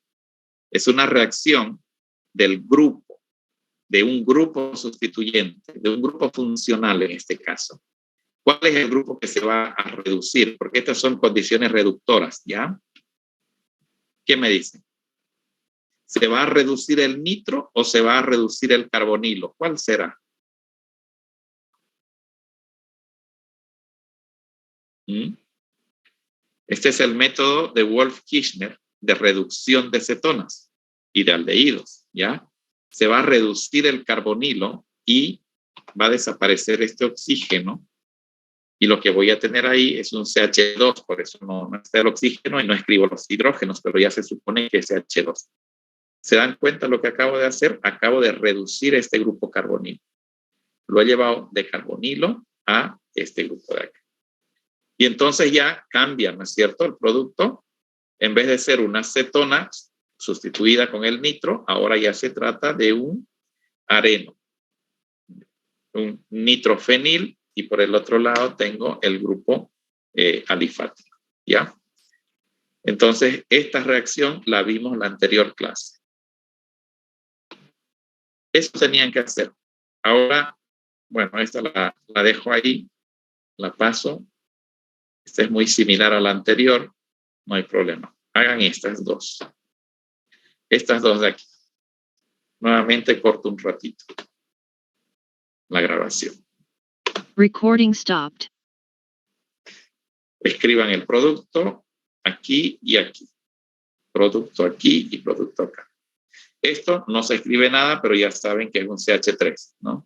Speaker 1: Es una reacción del grupo, de un grupo sustituyente, de un grupo funcional en este caso. ¿Cuál es el grupo que se va a reducir? Porque estas son condiciones reductoras, ¿ya? ¿Qué me dicen? ¿Se va a reducir el nitro o se va a reducir el carbonilo? ¿Cuál será? Este es el método de Wolff-Kirchner de reducción de cetonas y de aldehídos, ¿ya? Se va a reducir el carbonilo y va a desaparecer este oxígeno y lo que voy a tener ahí es un CH2, por eso no está el oxígeno y no escribo los hidrógenos, pero ya se supone que es CH2. ¿Se dan cuenta lo que acabo de hacer? Acabo de reducir este grupo carbonilo. Lo he llevado de carbonilo a este grupo de acá. Y entonces ya cambia, ¿no es cierto? El producto, en vez de ser una cetona sustituida con el nitro, ahora ya se trata de un areno, un nitrofenil, y por el otro lado tengo el grupo alifático, ¿ya? Entonces, esta reacción la vimos en la anterior clase. Eso tenían que hacer. Ahora, bueno, esta la dejo ahí, la paso. Esta es muy similar a la anterior, no hay problema. Hagan estas dos. Estas dos de aquí. Nuevamente corto un ratito la grabación.
Speaker 2: Recording stopped.
Speaker 1: Escriban el producto aquí y aquí. Producto aquí y producto acá. Esto no se escribe nada, pero ya saben que es un CH3, ¿no?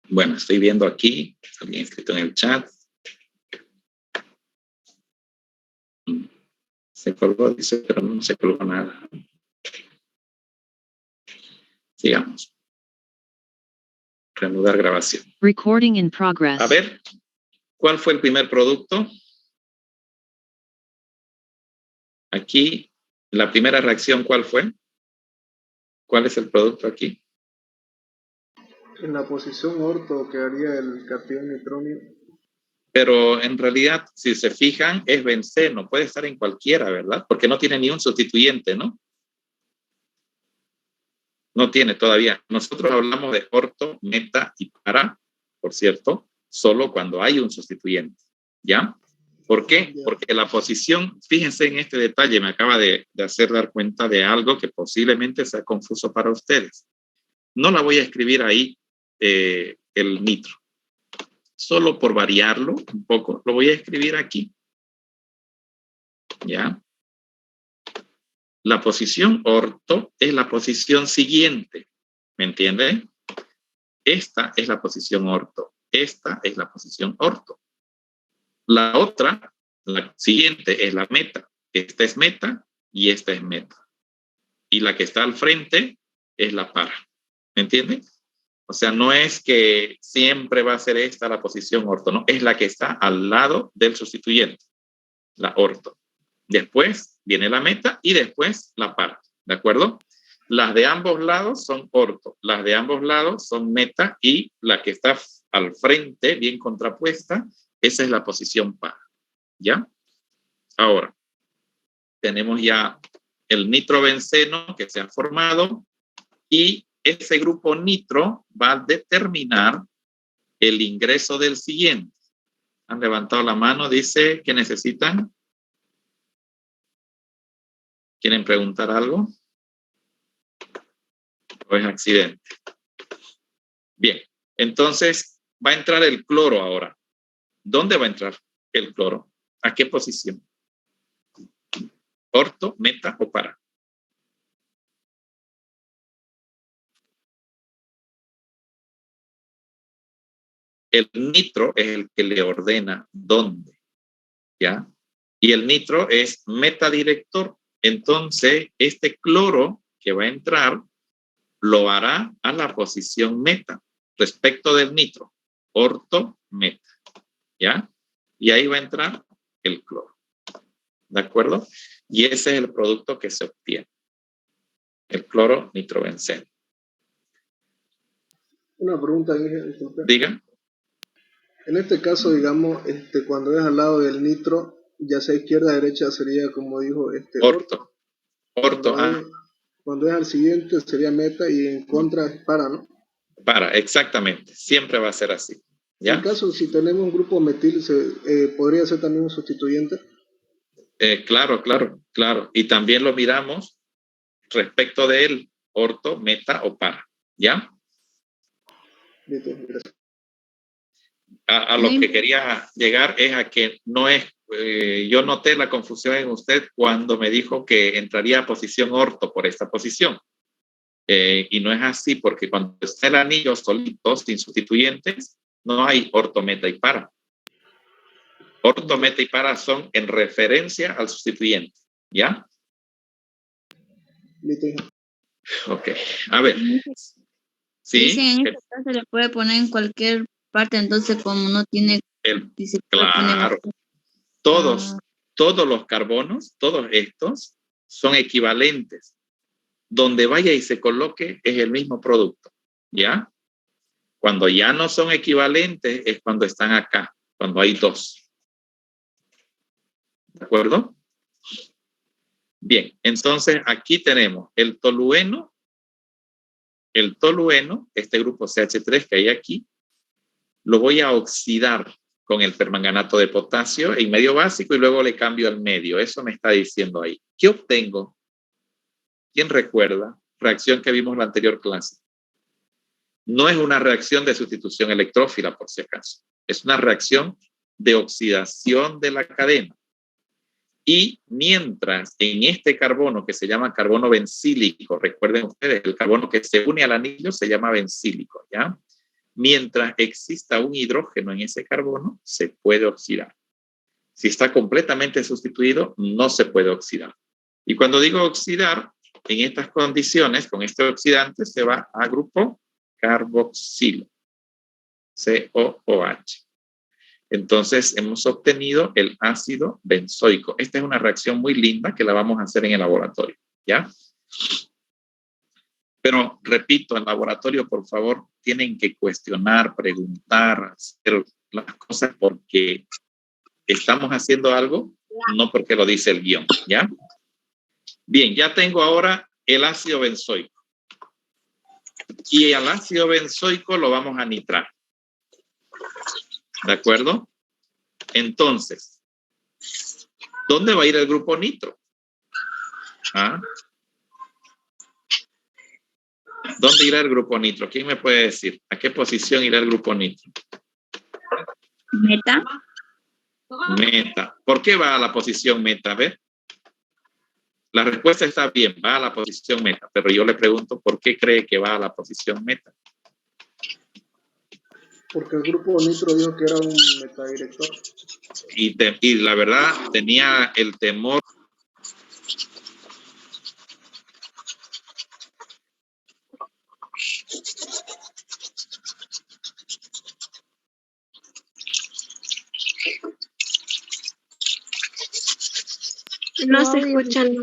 Speaker 1: Bueno, estoy viendo aquí, alguien escrito en el chat. Se colgó, dice, pero no se colgó nada. Sigamos. Reanudar grabación.
Speaker 2: Recording in progress.
Speaker 1: A ver, ¿cuál fue el primer producto? Aquí, la primera reacción, ¿cuál fue? ¿Cuál es el producto aquí?
Speaker 6: En la posición orto quedaría el cation nitronio.
Speaker 1: Pero en realidad, si se fijan, es benceno. Puede estar en cualquiera, ¿verdad? Porque no tiene ni un sustituyente, ¿no? No tiene todavía. Nosotros hablamos de orto, meta y para, por cierto, solo cuando hay un sustituyente. ¿Ya? ¿Por qué? Porque la posición, fíjense en este detalle, me acaba de hacer dar cuenta de algo que posiblemente sea confuso para ustedes. No la voy a escribir ahí el nitro. Solo por variarlo un poco, lo voy a escribir aquí. ¿Ya? La posición orto es la posición siguiente. ¿Me entiende? Esta es la posición orto. Esta es la posición orto. La otra, la siguiente, es la meta. Esta es meta y esta es meta. Y la que está al frente es la para. ¿Me entiende? O sea, no es que siempre va a ser esta la posición orto, no, es la que está al lado del sustituyente, la orto. Después viene la meta y después la para, ¿de acuerdo? Las de ambos lados son orto, las de ambos lados son meta y la que está al frente, bien contrapuesta, esa es la posición para, ¿ya? Ahora, tenemos ya el nitrobenceno que se ha formado y ese grupo nitro va a determinar el ingreso del siguiente. Han levantado la mano, dice que necesitan. ¿Quieren preguntar algo? ¿O es accidente? Bien, entonces va a entrar el cloro ahora. ¿Dónde va a entrar el cloro? ¿A qué posición? ¿Orto, meta o para? El nitro es el que le ordena dónde, ¿ya? Y el nitro es metadirector. Entonces, este cloro que va a entrar lo hará a la posición meta respecto del nitro. Orto, meta, ¿ya? Y ahí va a entrar el cloro. ¿De acuerdo? Y ese es el producto que se obtiene. El cloro nitrobenceno.
Speaker 6: Una pregunta, disculpe.
Speaker 1: Diga.
Speaker 6: En este caso, digamos, cuando es al lado del nitro, ya sea izquierda, derecha, sería como dijo
Speaker 1: orto. Orto,
Speaker 6: cuando es al siguiente sería meta y en contra es para, ¿no?
Speaker 1: Para, exactamente. Siempre va a ser así. ¿Ya?
Speaker 6: En caso, si tenemos un grupo metil, ¿podría ser también un sustituyente?
Speaker 1: Claro. Y también lo miramos respecto de él, orto, meta o para. ¿Ya?
Speaker 6: Gracias.
Speaker 1: A lo que quería llegar es a que no es, yo noté la confusión en usted cuando me dijo que entraría a posición orto por esta posición. Y no es así, porque cuando está el anillo solito, sin sustituyentes, no hay orto, meta y para. Orto, meta y para son en referencia al sustituyente. ¿Ya? Ok. A ver. Sí.
Speaker 5: Dice, en este caso se le puede poner en cualquier parte, entonces como no tiene...
Speaker 1: Claro. Todos los carbonos, todos estos, son equivalentes. Donde vaya y se coloque es el mismo producto. ¿Ya? Cuando ya no son equivalentes es cuando están acá, cuando hay dos. ¿De acuerdo? Bien, entonces aquí tenemos el tolueno, este grupo CH3 que hay aquí, lo voy a oxidar con el permanganato de potasio en medio básico y luego le cambio al medio. Eso me está diciendo ahí. ¿Qué obtengo? ¿Quién recuerda? Reacción que vimos en la anterior clase. No es una reacción de sustitución electrófila, por si acaso. Es una reacción de oxidación de la cadena. Y mientras en este carbono que se llama carbono bencílico, recuerden ustedes, el carbono que se une al anillo se llama bencílico, ¿ya? Mientras exista un hidrógeno en ese carbono, se puede oxidar. Si está completamente sustituido, no se puede oxidar. Y cuando digo oxidar, en estas condiciones, con este oxidante, se va a grupo carboxilo, COOH. Entonces, hemos obtenido el ácido benzoico. Esta es una reacción muy linda que la vamos a hacer en el laboratorio, ¿ya? Pero, repito, en laboratorio, por favor, tienen que cuestionar, preguntar, hacer las cosas porque estamos haciendo algo, no porque lo dice el guión, ¿ya? Bien, ya tengo ahora el ácido benzoico. Y al ácido benzoico lo vamos a nitrar. ¿De acuerdo? Entonces, ¿dónde va a ir el grupo nitro? ¿Ah? ¿Dónde irá el grupo nitro? ¿Quién me puede decir? ¿A qué posición irá el grupo nitro?
Speaker 5: Meta.
Speaker 1: Meta. ¿Por qué va a la posición meta? A ver. La respuesta está bien, va a la posición meta, pero yo le pregunto, ¿por qué cree que va a la posición meta?
Speaker 6: Porque el grupo nitro dijo que era un metadirector.
Speaker 1: Y la verdad, tenía el temor.
Speaker 7: No se escuchan.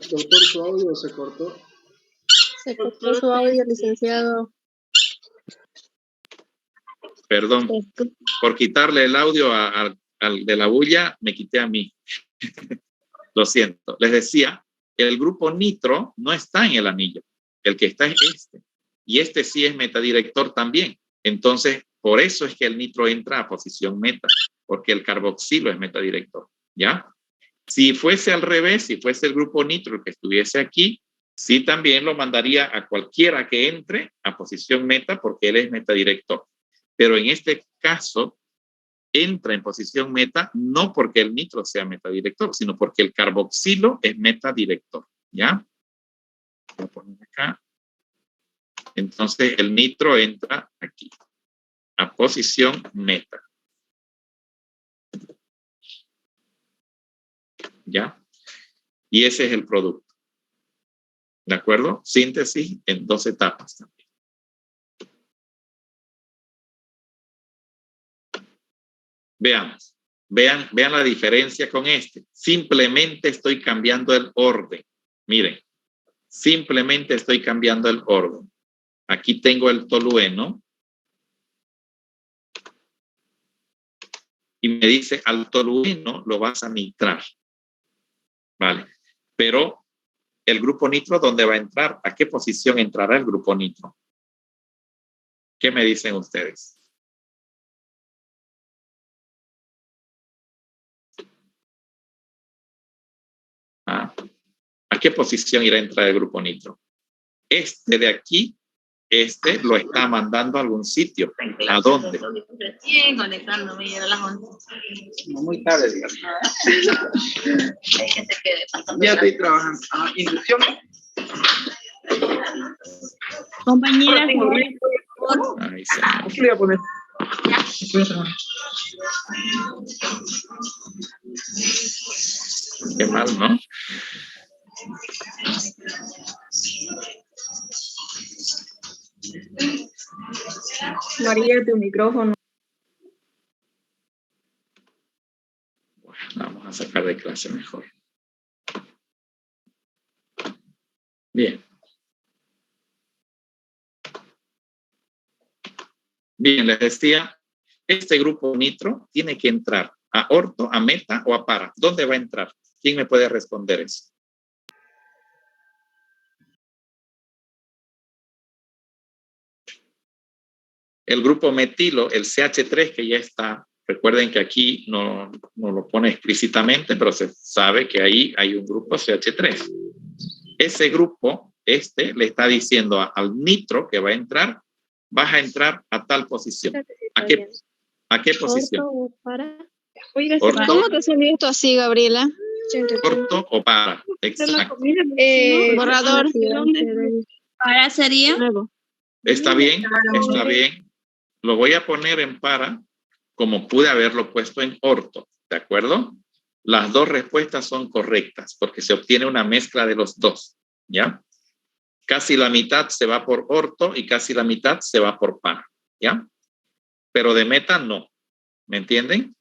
Speaker 6: Doctor, su audio se cortó.
Speaker 7: Se cortó su audio, licenciado.
Speaker 1: Perdón, por quitarle el audio al de la bulla, me quité a mí. Lo siento. Les decía, el grupo nitro no está en el anillo. El que está es este. Y este sí es metadirector también. Entonces, por eso es que el nitro entra a posición meta, porque el carboxilo es metadirector. ¿Ya? Si fuese al revés, si fuese el grupo nitro el que estuviese aquí, sí también lo mandaría a cualquiera que entre a posición meta porque él es metadirector. Pero en este caso, entra en posición meta no porque el nitro sea metadirector, sino porque el carboxilo es metadirector. ¿Ya? Voy a poner acá. Entonces, el nitro entra aquí, a posición meta. ¿Ya? Y ese es el producto. ¿De acuerdo? Síntesis en 2 etapas también. Veamos. Vean la diferencia con este. Simplemente estoy cambiando el orden. Miren. Simplemente estoy cambiando el orden. Aquí tengo el tolueno. Y me dice, al tolueno lo vas a nitrar. Vale. Pero el grupo nitro, ¿dónde va a entrar? ¿A qué posición entrará el grupo nitro? ¿Qué me dicen ustedes? ¿A qué posición irá a entrar el grupo nitro? Este de aquí, este lo está mandando a algún sitio. ¿A dónde?
Speaker 8: Muy tarde, digamos. Ya estoy trabajando. Inducción.
Speaker 5: Compañera,
Speaker 1: Ahí se me...
Speaker 8: Aquí le voy a poner.
Speaker 1: Qué mal, ¿no?
Speaker 7: María, tu micrófono.
Speaker 1: Bueno, vamos a sacar de clase mejor. Bien. Bien, les decía, este grupo nitro tiene que entrar a orto, a meta o a para. ¿Dónde va a entrar? ¿Quién me puede responder eso? El grupo metilo, el CH3 que ya está, recuerden que aquí no lo pone explícitamente, pero se sabe que ahí hay un grupo CH3. Ese grupo, le está diciendo al nitro que va a entrar, vas a entrar a tal posición. ¿A qué posición?
Speaker 7: Corto o para.
Speaker 1: Corto,
Speaker 9: ¿Cómo te salió esto así, Gabriela?
Speaker 1: corto o para. Exacto.
Speaker 9: Borrador.
Speaker 5: Para sería.
Speaker 9: Nuevo.
Speaker 1: Está bien, está bien. Lo voy a poner en para, como pude haberlo puesto en orto, ¿de acuerdo? Las dos respuestas son correctas, porque se obtiene una mezcla de los dos, ¿ya? Casi la mitad se va por orto y casi la mitad se va por para, ¿ya? Pero de meta no, ¿me entienden?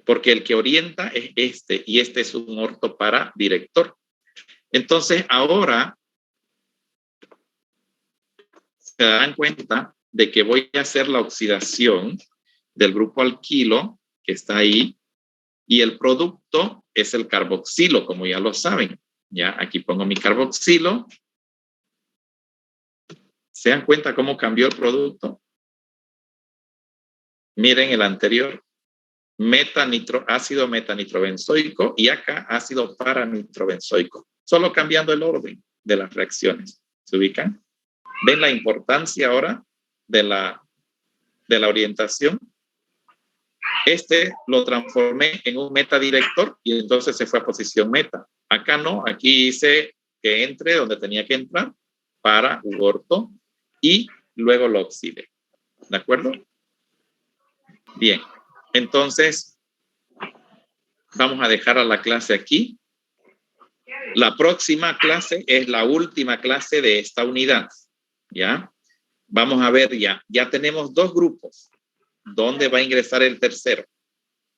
Speaker 1: Porque el que orienta es y este es un orto para director. Entonces, ahora se dan cuenta de que voy a hacer la oxidación del grupo alquilo que está ahí y el producto es el carboxilo, como ya lo saben. Ya, aquí pongo mi carboxilo. ¿Se dan cuenta cómo cambió el producto? Miren el anterior. Ácido metanitrobenzoico y acá ácido paranitrobenzoico. Solo cambiando el orden de las reacciones. ¿Se ubican? ¿Ven la importancia ahora de la orientación? Lo transformé en un metadirector y entonces se fue a posición meta. Acá no, aquí hice que entre donde tenía que entrar para orto y luego lo oxide. ¿De acuerdo? Bien, entonces vamos a dejar a la clase aquí. La próxima clase es la última clase de esta unidad. ¿Ya? Vamos a ver ya tenemos dos grupos. ¿Dónde va a ingresar el tercero?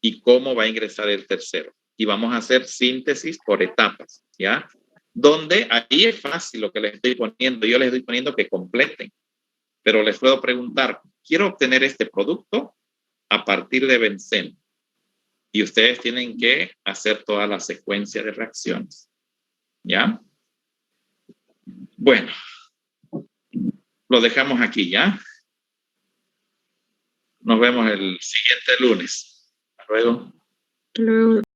Speaker 1: ¿Y cómo va a ingresar el tercero? Y vamos a hacer síntesis por etapas, ¿ya? Donde ahí es fácil lo que les estoy poniendo. Yo les estoy poniendo que completen. Pero les puedo preguntar, quiero obtener este producto a partir de benceno. Y ustedes tienen que hacer toda la secuencia de reacciones. ¿Ya? Bueno. Lo dejamos aquí, ¿ya? Nos vemos el siguiente lunes. Hasta luego.